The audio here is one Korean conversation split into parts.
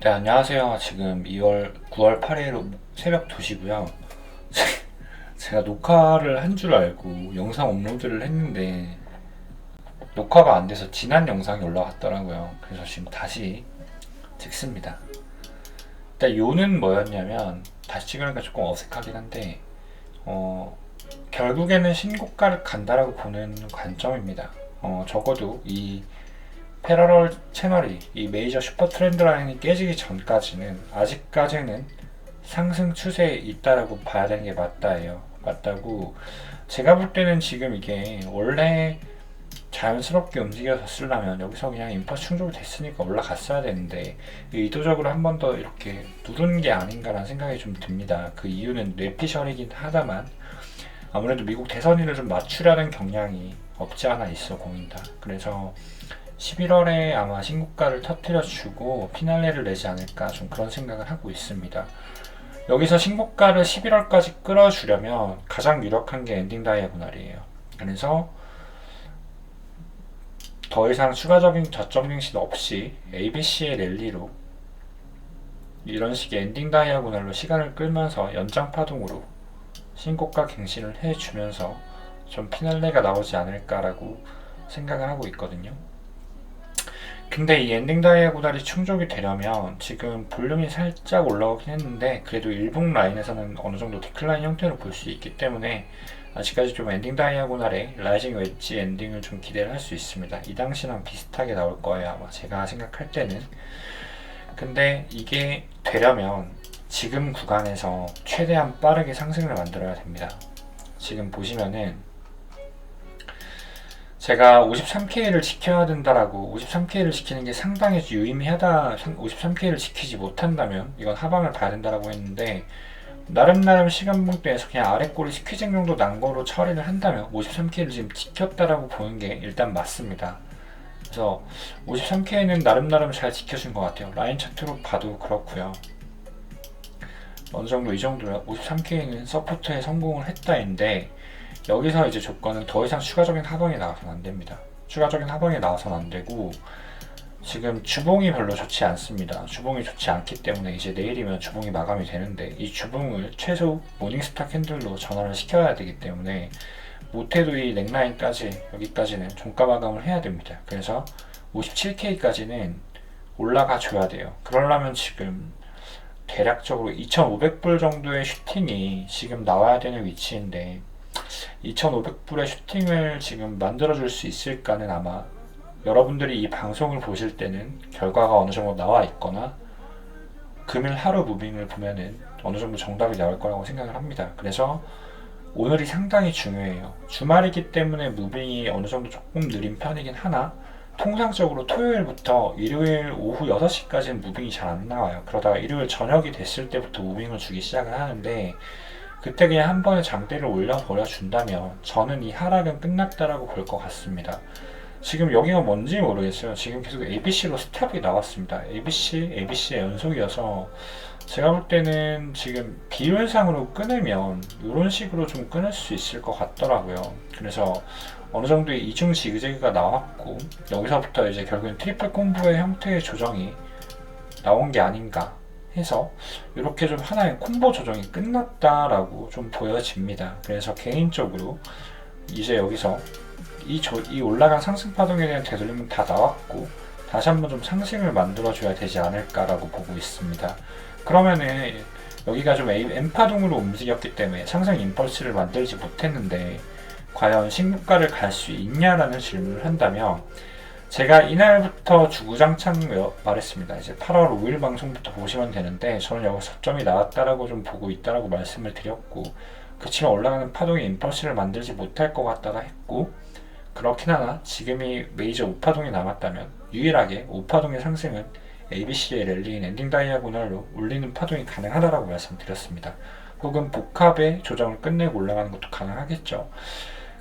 네, 안녕하세요. 지금 9월 8일 새벽 2시고요. 제가 녹화를 한 줄 알고 영상 업로드를 했는데 녹화가 안 돼서 지난 영상이 올라갔더라고요. 그래서 지금 다시 찍습니다. 일단 요는 뭐였냐면 다시 찍으니까 조금 어색하긴 한데 결국에는 신고가를 간다라고 보는 관점입니다. 적어도 이 패러럴 채널이 이 메이저 슈퍼 트렌드 라인이 깨지기 전까지는 아직까지는 상승 추세에 있다라고 봐야 되는 게 맞다예요. 맞다고 제가 볼 때는 지금 이게 원래 자연스럽게 움직여서 쓰려면 여기서 그냥 인파 충족이 됐으니까 올라갔어야 되는데 의도적으로 한 번 더 이렇게 누른 게 아닌가라는 생각이 좀 듭니다. 그 이유는 뇌피셜이긴 하다만 아무래도 미국 대선일을 좀 맞추려는 경향이 없지 않아 있어 보인다. 그래서 11월에 아마 신고가를 터뜨려주고 피날레를 내지 않을까 좀 그런 생각을 하고 있습니다. 여기서 신고가를 11월까지 끌어주려면 가장 유력한 게 엔딩 다이아고날이에요. 그래서 더 이상 추가적인 저점 갱신 없이 ABC의 랠리로 이런 식의 엔딩 다이아고날로 시간을 끌면서 연장 파동으로 신고가 갱신을 해주면서 좀 피날레가 나오지 않을까라고 생각을 하고 있거든요. 근데 이 엔딩 다이아고날이 충족이 되려면 지금 볼륨이 살짝 올라오긴 했는데 그래도 일봉 라인에서는 어느 정도 디클라인 형태로 볼 수 있기 때문에 아직까지 좀 엔딩 다이아고날의 라이징 웨지 엔딩을 좀 기대를 할 수 있습니다. 이 당시랑 비슷하게 나올 거예요, 아마 제가 생각할 때는. 근데 이게 되려면 지금 구간에서 최대한 빠르게 상승을 만들어야 됩니다. 지금 보시면은 제가 53K를 지켜야 된다라고 53K를 지키는 게 상당히 유의미하다, 53K를 지키지 못한다면 이건 하방을 봐야 된다라고 했는데 나름 시간봉대에서 그냥 아래꼬리 스퀴징 정도 난 거로 처리를 한다면 53K를 지금 지켰다라고 보는 게 일단 맞습니다. 그래서 53K는 나름 잘 지켜준 것 같아요. 라인 차트로 봐도 그렇고요. 어느 정도 이 정도면 53K는 서포트에 성공을 했다인데 여기서 이제 조건은 더 이상 추가적인 하방이 나와서는 안 됩니다. 추가적인 하방이 나와서는 안 되고 지금 주봉이 별로 좋지 않습니다. 주봉이 좋지 않기 때문에 이제 내일이면 주봉이 마감이 되는데 이 주봉을 최소 모닝스타 캔들로 전환을 시켜야 되기 때문에 못해도 이 넥라인까지 여기까지는 종가 마감을 해야 됩니다. 그래서 57K까지는 올라가 줘야 돼요. 그러려면 지금 대략적으로 2,500불 정도의 슈팅이 지금 나와야 되는 위치인데 2,500불의 슈팅을 지금 만들어줄 수 있을까는 아마 여러분들이 이 방송을 보실 때는 결과가 어느 정도 나와 있거나 금일 하루 무빙을 보면은 어느 정도 정답이 나올 거라고 생각을 합니다. 그래서 오늘이 상당히 중요해요. 주말이기 때문에 무빙이 어느 정도 조금 느린 편이긴 하나 통상적으로 토요일부터 일요일 오후 6시까지는 무빙이 잘 안 나와요. 그러다가 일요일 저녁이 됐을 때부터 무빙을 주기 시작을 하는데 그때 그냥 한 번에 장대를 올려버려 준다면 저는 이 하락은 끝났다라고 볼 것 같습니다. 지금 여기가 뭔지 모르겠어요. 지금 계속 ABC로 스탑이 나왔습니다. ABC의 연속이어서 제가 볼 때는 지금 비율상으로 끊으면 이런 식으로 좀 끊을 수 있을 것 같더라고요. 그래서 어느 정도의 이중 지그재그가 나왔고 여기서부터 이제 결국엔 트리플 콤보의 형태의 조정이 나온 게 아닌가 해서 이렇게 좀 하나의 콤보 조정이 끝났다라고 좀 보여집니다. 그래서 개인적으로 이제 여기서 이 올라간 상승 파동에 대한 되돌림은 다 나왔고 다시 한번 좀 상승을 만들어줘야 되지 않을까라고 보고 있습니다. 그러면은 여기가 좀 M파동으로 움직였기 때문에 상승 임펄스를 만들지 못했는데 과연 신고가를 갈 수 있냐라는 질문을 한다면 제가 이날부터 주구장창 말했습니다. 이제 8월 5일 방송부터 보시면 되는데 저는 여기서 저점이 나왔다라고 좀 보고 있다라고 말씀을 드렸고 그치만 올라가는 파동이 임펄스를 만들지 못할 것 같다가 했고 그렇긴 하나 지금이 메이저 5파동이 남았다면 유일하게 5파동의 상승은 ABC의 랠리인 엔딩 다이아고날로 올리는 파동이 가능하다라고 말씀드렸습니다. 혹은 복합의 조정을 끝내고 올라가는 것도 가능하겠죠.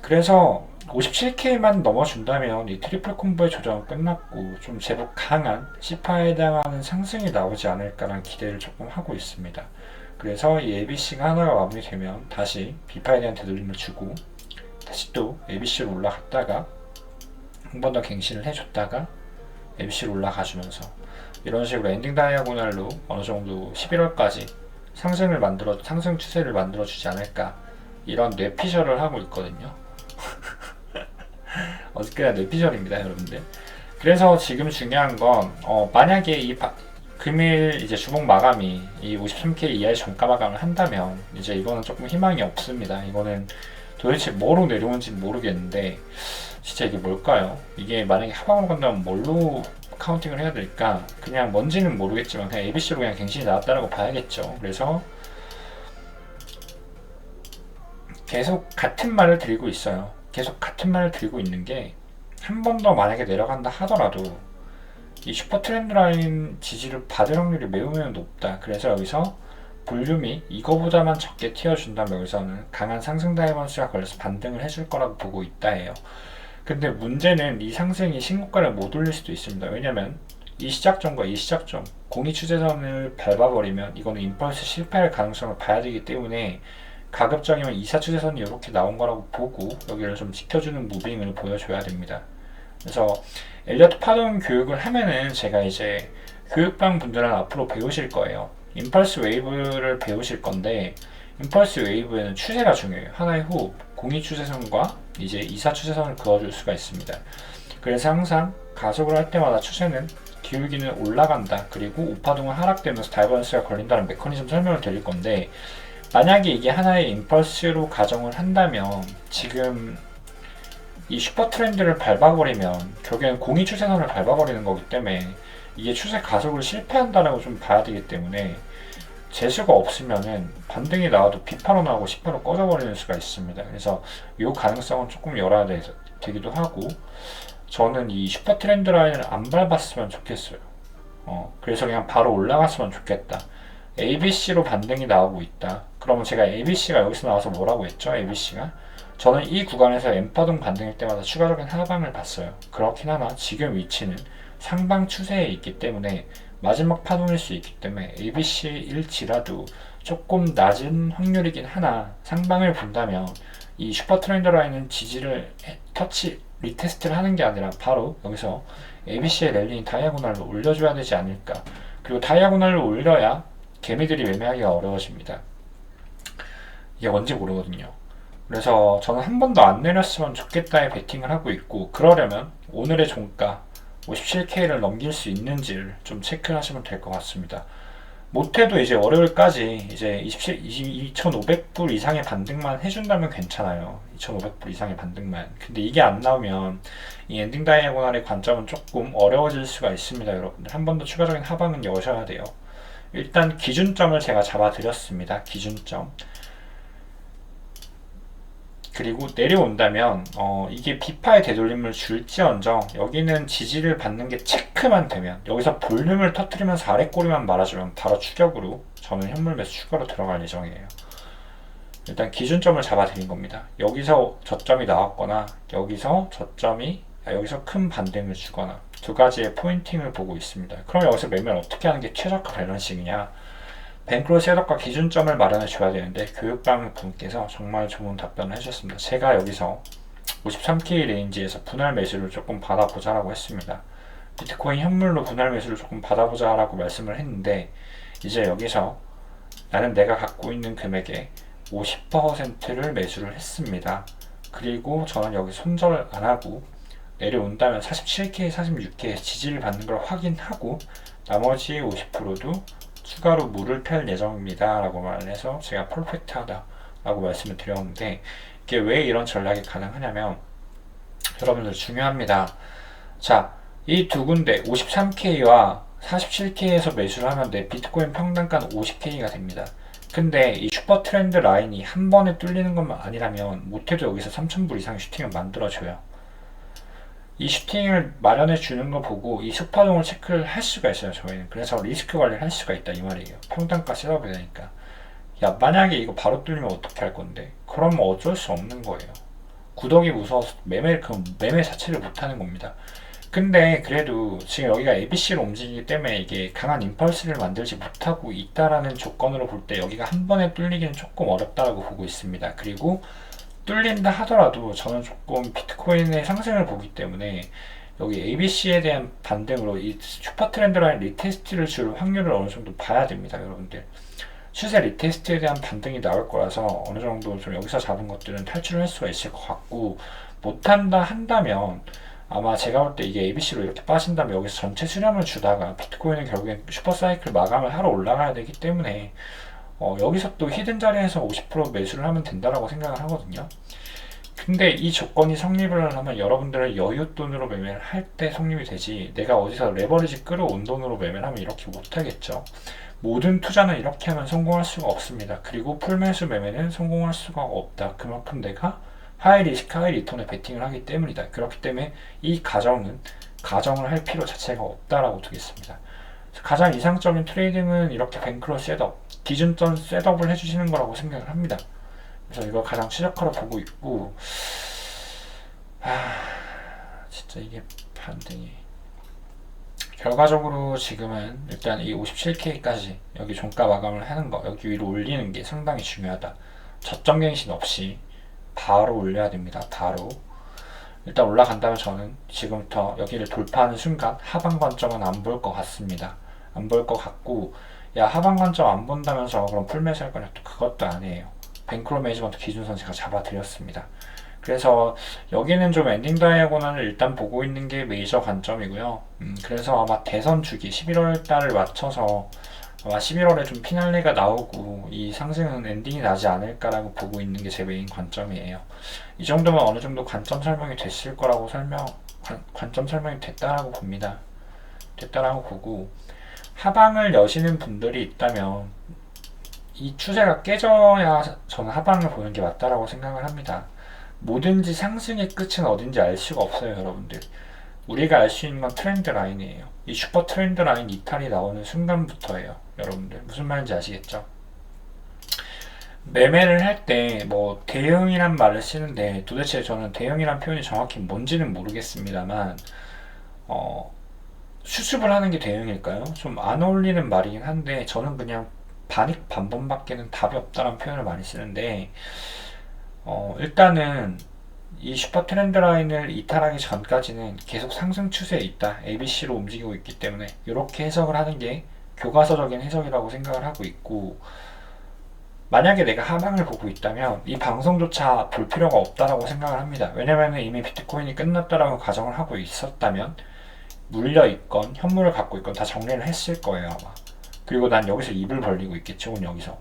그래서 57K만 넘어준다면 이 트리플 콤보의 조정은 끝났고 좀 제법 강한 C파에 해당하는 상승이 나오지 않을까라는 기대를 조금 하고 있습니다. 그래서 이 ABC가 하나가 마무리되면 다시 B파에 대한 되돌림을 주고 다시 또 ABC로 올라갔다가 한 번 더 갱신을 해줬다가 ABC로 올라가주면서 이런 식으로 엔딩 다이아고날로 어느 정도 11월까지 상승 추세를 만들어 주지 않을까, 이런 뇌피셜을 하고 있거든요. 어저께나 뇌피셜입니다, 여러분들. 그래서 지금 중요한 건 만약에 금일 이제 주봉 마감이 이 53K 이하의 종가 마감을 한다면 이제 이거는 조금 희망이 없습니다. 이거는 도대체 뭐로 내려온지 모르겠는데, 진짜 이게 뭘까요? 이게 만약에 하방으로 간다면 뭘로 카운팅을 해야 될까? 그냥 뭔지는 모르겠지만 그냥 ABC로 그냥 갱신이 나왔다라고 봐야겠죠. 그래서 계속 같은 말을 드리고 있어요. 계속 같은 말을 드리고 있는 게, 한 번 더 만약에 내려간다 하더라도 이 슈퍼 트렌드 라인 지지를 받을 확률이 매우 높다. 그래서 여기서 볼륨이 이거보다만 적게 튀어준다면 여기서는 강한 상승 다이버스가 걸려서 반등을 해줄 거라고 보고 있다 해요. 근데 문제는 이 상승이 신고가를 못 올릴 수도 있습니다. 왜냐면 이 시작점과 이 시작점, 공이 추세선을 밟아버리면 이거는 임펄스 실패할 가능성을 봐야 되기 때문에 가급적이면 2사 추세선이 이렇게 나온 거라고 보고 여기를 좀 지켜주는 무빙을 보여줘야 됩니다. 그래서 엘리어트 파동 교육을 하면은 제가 이제 교육방 분들은 앞으로 배우실 거예요. 임펄스 웨이브를 배우실 건데, 임펄스 웨이브에는 추세가 중요해요. 하나의 호흡, 공이 추세선과 이제 2사 추세선을 그어줄 수가 있습니다. 그래서 항상 가속을 할 때마다 추세는 기울기는 올라간다, 그리고 우파동은 하락되면서 다이버런스가 걸린다는 메커니즘 설명을 드릴 건데, 만약에 이게 하나의 임펄스로 가정을 한다면 지금 이 슈퍼 트렌드를 밟아버리면 결국엔 공이 추세선을 밟아버리는 거기 때문에 이게 추세 가속을 실패한다라고 좀 봐야 되기 때문에, 재수가 없으면은 반등이 나와도 B파로 나오고 C파로 꺼져버리는 수가 있습니다. 그래서 이 가능성은 조금 열어야 되기도 하고, 저는 이 슈퍼 트렌드 라인을 안 밟았으면 좋겠어요. 그래서 그냥 바로 올라갔으면 좋겠다. ABC로 반등이 나오고 있다. 그러면 제가 ABC가 여기서 나와서 뭐라고 했죠? ABC가 저는 이 구간에서 M파동 반등일 때마다 추가적인 하방을 봤어요. 그렇긴 하나 지금 위치는 상방 추세에 있기 때문에 마지막 파동일 수 있기 때문에 ABC일지라도 조금 낮은 확률이긴 하나, 상방을 본다면 이 슈퍼 트렌드 라인은 지지를 리테스트를 하는 게 아니라 바로 여기서 ABC의 랠리인 다이아고날로 올려줘야 되지 않을까. 그리고 다이아고날로 올려야 개미들이 매매하기가 어려워집니다. 이게 뭔지 모르거든요. 그래서 저는 한 번도 안 내렸으면 좋겠다에 베팅을 하고 있고, 그러려면 오늘의 종가 57K를 넘길 수 있는지를 좀 체크를 하시면 될 것 같습니다. 못해도 이제 월요일까지 이제 2,500불 이상의 반등만 해준다면 괜찮아요. 2,500불 이상의 반등만. 근데 이게 안 나오면 이 엔딩 다이아고날의 관점은 조금 어려워질 수가 있습니다. 여러분들 한 번 더 추가적인 하방은 여셔야 돼요. 일단 기준점을 제가 잡아드렸습니다. 기준점. 그리고 내려온다면 이게 B파의 되돌림을 줄지언정 여기는 지지를 받는 게 체크만 되면, 여기서 볼륨을 터트리면서 아래 꼬리만 말아주면 바로 추격으로 저는 현물 매수 추가로 들어갈 예정이에요. 일단 기준점을 잡아드린 겁니다. 여기서 저점이 나왔거나 여기서 큰 반등을 주거나 두 가지의 포인팅을 보고 있습니다. 그럼 여기서 매매를 어떻게 하는 게 최적화 밸런싱이냐? 뱅크로 셋업과 기준점을 마련해 줘야 되는데, 교육방 분께서 정말 좋은 답변을 해주셨습니다. 제가 여기서 53K 레인지에서 분할 매수를 조금 받아보자라고 했습니다. 비트코인 현물로 분할 매수를 조금 받아보자라고 말씀을 했는데, 이제 여기서 나는 내가 갖고 있는 금액의 50%를 매수를 했습니다. 그리고 저는 여기 손절 안 하고 내려온다면 47K, 46K 지지를 받는 걸 확인하고 나머지 50%도 추가로 물을 펼 예정입니다 라고 말해서 제가 퍼펙트하다 라고 말씀을 드렸는데, 이게 왜 이런 전략이 가능하냐면 여러분들 중요합니다. 자, 이 두 군데 53K와 47K에서 매수를 하면 내 비트코인 평단가는 50K가 됩니다. 근데 이 슈퍼 트렌드 라인이 한 번에 뚫리는 것만 아니라면 못해도 여기서 3,000불 이상의 슈팅을 만들어줘요. 이 슈팅을 마련해 주는 거 보고 이 수파동을 체크를 할 수가 있어요, 저희는. 그래서 리스크 관리를 할 수가 있다 이 말이에요. 평단가 셋업이 되니까. 야, 만약에 이거 바로 뚫리면 어떻게 할 건데? 그러면 어쩔 수 없는 거예요. 구덕이 무서워서 매매 자체를 못 하는 겁니다. 근데 그래도 지금 여기가 ABC로 움직이기 때문에 이게 강한 임펄스를 만들지 못하고 있다라는 조건으로 볼 때 여기가 한 번에 뚫리기는 조금 어렵다라고 보고 있습니다. 그리고 뚫린다 하더라도 저는 조금 비트코인의 상승을 보기 때문에 여기 ABC에 대한 반등으로 이 슈퍼 트렌드 라인 리테스트를 줄 확률을 어느 정도 봐야 됩니다, 여러분들. 추세 리테스트에 대한 반등이 나올 거라서 어느 정도 좀 여기서 잡은 것들은 탈출할 수가 있을 것 같고, 못한다 한다면 아마 제가 볼 때 이게 ABC로 이렇게 빠진다면 여기서 전체 수렴을 주다가 비트코인은 결국엔 슈퍼사이클 마감을 하러 올라가야 되기 때문에 여기서 또 히든 자리에서 50% 매수를 하면 된다라고 생각을 하거든요. 근데 이 조건이 성립을 하면 여러분들은 여윳돈으로 매매를 할 때 성립이 되지, 내가 어디서 레버리지 끌어온 돈으로 매매를 하면 이렇게 못하겠죠. 모든 투자는 이렇게 하면 성공할 수가 없습니다. 그리고 풀매수 매매는 성공할 수가 없다. 그만큼 내가 하이 리스크 하이 리턴에 베팅을 하기 때문이다. 그렇기 때문에 이 가정을 할 필요 자체가 없다라고 두겠습니다. 가장 이상적인 트레이딩은 이렇게 뱅크로 셋업, 기준점 셋업을 해주시는 거라고 생각을 합니다. 그래서 이걸 가장 최적화로 보고 있고, 진짜 이게 반등이 결과적으로 지금은 일단 이 57K까지 여기 종가 마감을 하는 거, 여기 위로 올리는 게 상당히 중요하다. 저점 갱신 없이 바로 올려야 됩니다. 바로 일단 올라간다면 저는 지금부터 여기를 돌파하는 순간 하방 관점은 안 볼 것 같습니다. 안 볼 것 같고, 야 하방 관점 안 본다면서 그럼 풀매수 할 거냐, 또 그것도 아니에요. 뱅크로 매니지먼트 기준선 제가 잡아드렸습니다. 그래서 여기는 좀 엔딩 다이아고널을 일단 보고 있는 게 메이저 관점이고요. 그래서 아마 대선 주기 11월 달을 맞춰서 아마 11월에 좀 피날레가 나오고 이 상승은 엔딩이 나지 않을까라고 보고 있는 게 제 메인 관점이에요. 이 정도면 어느 정도 관점 설명이 됐을 거라고 관점 설명이 됐다라고 봅니다. 됐다라고 보고, 하방을 여시는 분들이 있다면 이 추세가 깨져야 저는 하방을 보는 게 맞다라고 생각을 합니다. 뭐든지 상승의 끝은 어딘지 알 수가 없어요, 여러분들. 우리가 알 수 있는 건 트렌드 라인이에요. 이 슈퍼 트렌드 라인 이탈이 나오는 순간부터예요, 여러분들. 무슨 말인지 아시겠죠? 매매를 할 때 뭐 대응이란 말을 쓰는데, 도대체 저는 대응이란 표현이 정확히 뭔지는 모르겠습니다만, 수습을 하는 게 대응일까요? 좀 안 어울리는 말이긴 한데, 저는 그냥 반익 반번밖에는 답이 없다는 표현을 많이 쓰는데, 일단은 이 슈퍼 트렌드 라인을 이탈하기 전까지는 계속 상승 추세에 있다, ABC로 움직이고 있기 때문에 이렇게 해석을 하는 게 교과서적인 해석이라고 생각을 하고 있고, 만약에 내가 하방을 보고 있다면 이 방송조차 볼 필요가 없다라고 생각을 합니다. 왜냐면 이미 비트코인이 끝났다라고 가정을 하고 있었다면 물려있건 현물을 갖고 있건 다 정리를 했을 거예요, 아마. 그리고 난 여기서 입을 벌리고 있겠죠, 여기서.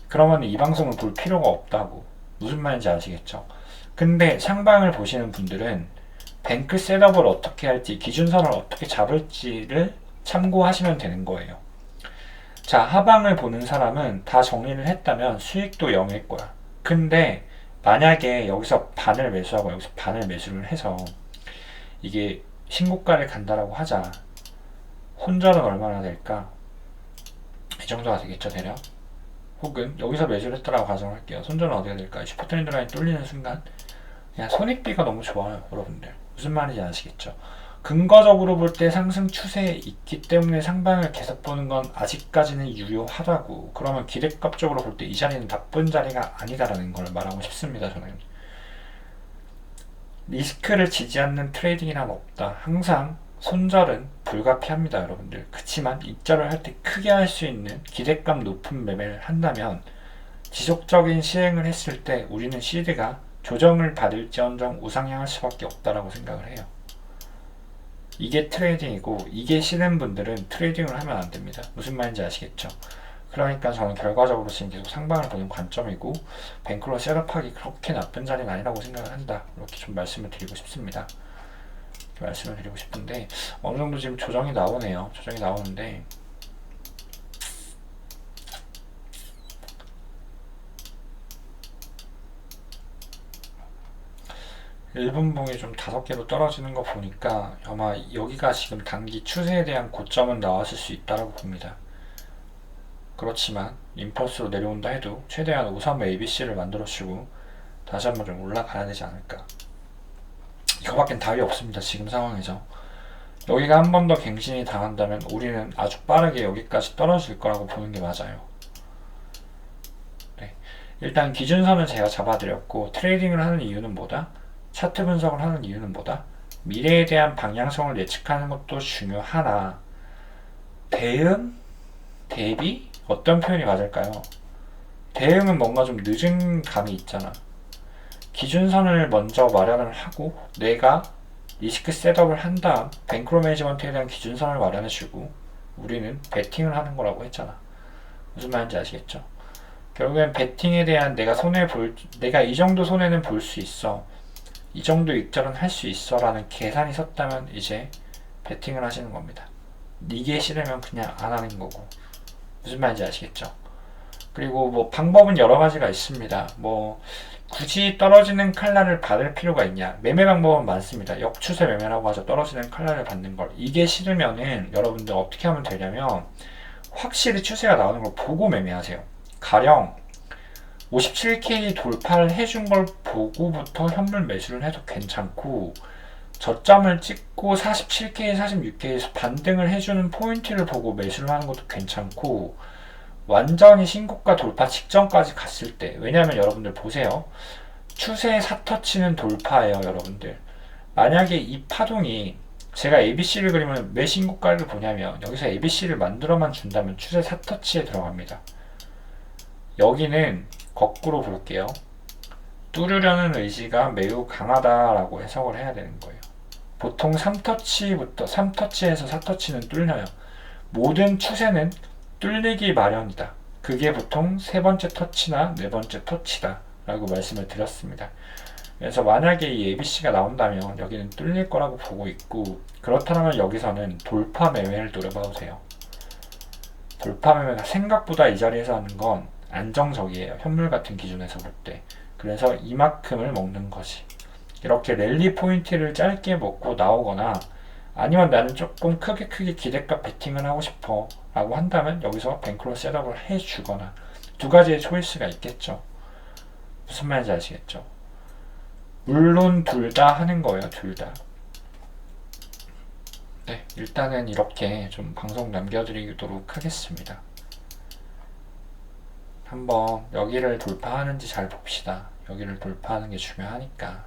그러면 이 방송을 볼 필요가 없다고. 무슨 말인지 아시겠죠? 근데 상방을 보시는 분들은 뱅크 셋업을 어떻게 할지, 기준선을 어떻게 잡을지를 참고하시면 되는 거예요. 자, 하방을 보는 사람은 다 정리를 했다면 수익도 0일 거야. 근데 만약에 여기서 반을 매수하고 여기서 반을 매수를 해서 이게 신고가를 간다라고 하자. 혼절은 얼마나 될까? 이 정도가 되겠죠, 대략? 혹은 여기서 매수를 했다라고 가정할게요. 손절은 어디가 될까요? 슈퍼 트렌드 라인 뚫리는 순간 그냥 손익비가 너무 좋아요, 여러분들. 무슨 말인지 아시겠죠? 근거적으로 볼 때 상승 추세에 있기 때문에 상방을 계속 보는 건 아직까지는 유효하다고. 그러면 기대값적으로 볼 때 이 자리는 나쁜 자리가 아니다라는 걸 말하고 싶습니다, 저는. 리스크를 지지 않는 트레이딩이란 없다. 항상 손절은 불가피합니다, 여러분들. 그치만 입절을 할 때 크게 할 수 있는 기대감 높은 매매를 한다면 지속적인 시행을 했을 때 우리는 시드가 조정을 받을지언정 우상향할 수밖에 없다라고 생각을 해요. 이게 트레이딩이고, 이게 싫은 분들은 트레이딩을 하면 안 됩니다. 무슨 말인지 아시겠죠? 그러니까 저는 결과적으로 지금 계속 상방을 보는 관점이고, 뱅크로 셋업하기 그렇게 나쁜 자리는 아니라고 생각을 한다. 이렇게 좀 말씀을 드리고 싶습니다. 말씀을 드리고 싶은데, 어느 정도 지금 조정이 나오네요. 조정이 나오는데, 일분봉이 좀 5개로 떨어지는 거 보니까 아마 여기가 지금 단기 추세에 대한 고점은 나왔을 수 있다고 봅니다. 그렇지만 임펄스로 내려온다 해도 최대한 53 ABC를 만들어주고 다시 한번 좀 올라가야 되지 않을까. 이거밖엔 답이 없습니다, 지금 상황에서. 여기가 한 번 더 갱신이 당한다면 우리는 아주 빠르게 여기까지 떨어질 거라고 보는 게 맞아요. 네. 일단 기준선은 제가 잡아드렸고, 트레이딩을 하는 이유는 뭐다? 차트 분석을 하는 이유는 뭐다? 미래에 대한 방향성을 예측하는 것도 중요하나 대응? 대비? 어떤 표현이 맞을까요? 대응은 뭔가 좀 늦은 감이 있잖아. 기준선을 먼저 마련을 하고 내가 리스크 셋업을 한 다음 뱅크로 매니지먼트에 대한 기준선을 마련해주고 우리는 베팅을 하는 거라고 했잖아. 무슨 말인지 아시겠죠? 결국엔 베팅에 대한 내가 이 정도 손해는 볼 수 있어. 이 정도 익절은 할 수 있어 라는 계산이 섰다면 이제 베팅을 하시는 겁니다. 이게 싫으면 그냥 안 하는 거고. 무슨 말인지 아시겠죠? 그리고 뭐 방법은 여러 가지가 있습니다. 뭐 굳이 떨어지는 칼날을 받을 필요가 있냐? 매매 방법은 많습니다. 역추세 매매라고 하죠. 떨어지는 칼날을 받는 걸. 이게 싫으면은 여러분들 어떻게 하면 되냐면 확실히 추세가 나오는 걸 보고 매매하세요. 가령 57K 돌파를 해준 걸 보고부터 현물 매수를 해도 괜찮고 저점을 찍고 47K, 46K에서 반등을 해주는 포인트를 보고 매수를 하는 것도 괜찮고 완전히 신고가 돌파 직전까지 갔을 때 왜냐하면 여러분들 보세요. 추세 4터치는 돌파예요. 여러분들 만약에 이 파동이 제가 ABC를 그리면 왜 신고가를 보냐면 여기서 ABC를 만들어만 준다면 추세 4터치에 들어갑니다. 여기는 거꾸로 볼게요. 뚫으려는 의지가 매우 강하다라고 해석을 해야 되는 거예요. 보통 3터치에서 4터치는 뚫려요. 모든 추세는 뚫리기 마련이다. 그게 보통 세 번째 터치나 네 번째 터치다 라고 말씀을 드렸습니다. 그래서 만약에 이 ABC가 나온다면 여기는 뚫릴 거라고 보고 있고 그렇다면 여기서는 돌파 매매를 노려봐도 돼요. 돌파 매매가 생각보다 이 자리에서 하는 건 안정적이에요. 현물 같은 기준에서 볼 때. 그래서 이만큼을 먹는 거지. 이렇게 랠리 포인트를 짧게 먹고 나오거나 아니면 나는 조금 크게 기대값 베팅을 하고 싶어 라고 한다면 여기서 뱅크로 셋업을 해주거나 두 가지의 초이스가 있겠죠. 무슨 말인지 아시겠죠? 물론 둘 다 하는 거예요. 둘 다. 네, 일단은 이렇게 좀 방송 남겨드리도록 하겠습니다. 한번 여기를 돌파하는지 잘 봅시다. 여기를 돌파하는 게 중요하니까.